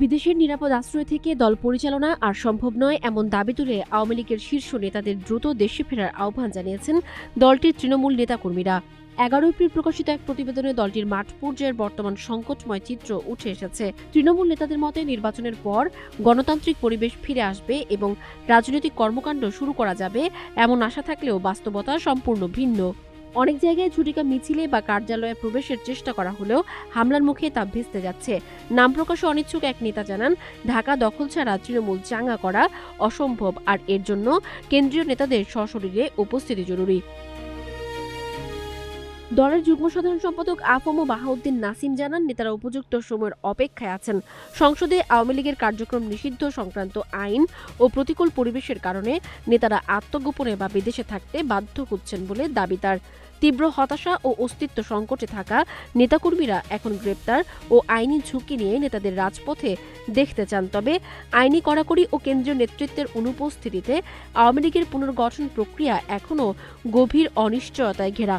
বিদেশের নিরাপদ আশ্রয় থেকে দল পরিচালনা আর সম্ভব নয় এমন দাবি তুলে আওয়ামী লীগের শীর্ষ নেতাদের দ্রুত দেশে ফেরার আহ্বান জানিয়েছেন দলটির তৃণমূল নেতাকর্মীরা। 11 এপ্রিল প্রকাশিত এক প্রতিবেদনে দলটির মাঠ পর্যায়ের বর্তমান সংকটময় চিত্র উঠে এসেছে। তৃণমূল নেতাদের মতে নির্বাচনের পর গণতান্ত্রিক পরিবেশ ফিরে আসবে এবং রাজনৈতিক কর্মকাণ্ড শুরু করা যাবে এমন আশা থাকলেও বাস্তবতা সম্পূর্ণ ভিন্ন। অনেক জায়গায় ঝুটিকা মিছিলে বা কার্যালয়ে প্রবেশের চেষ্টা করা হলেও হামলার মুখে তা ভেস্তে যাচ্ছে। নাম প্রকাশে অনিচ্ছুক এক নেতা জানান, ঢাকা দখল ছাড়া তৃণমূল চাঙ্গা করা অসম্ভব, আর এর জন্য কেন্দ্রীয় নেতাদের সশরীরে উপস্থিতি জরুরি। দলের যুগ্ম সাধারণ সম্পাদক আফম বাহাউদ্দিন নাসিম জানান, নেতারা উপযুক্ত সময়ের অপেক্ষায় আছেন। সংসদে আওয়ামী লীগের কার্যক্রম নিষিদ্ধ সংক্রান্ত আইন ও প্রতিকূল পরিবেশের কারণে নেতারা আত্মগোপনে বা বিদেশে থাকতে বাধ্য হচ্ছেন বলে দাবি তার। তীব্র হতাশা ও অস্তিত্ব সংকটে থাকা নেতাকর্মীরা এখন গ্রেপ্তার ও আইনি ঝুঁকি নিয়ে নেতাদের রাজপথে দেখতে চান। তবে আইনি কড়াকড়ি ও কেন্দ্রীয় নেতৃত্বের অনুপস্থিতিতে আওয়ামী লীগের পুনর্গঠন প্রক্রিয়া এখনও গভীর অনিশ্চয়তায় ঘেরা।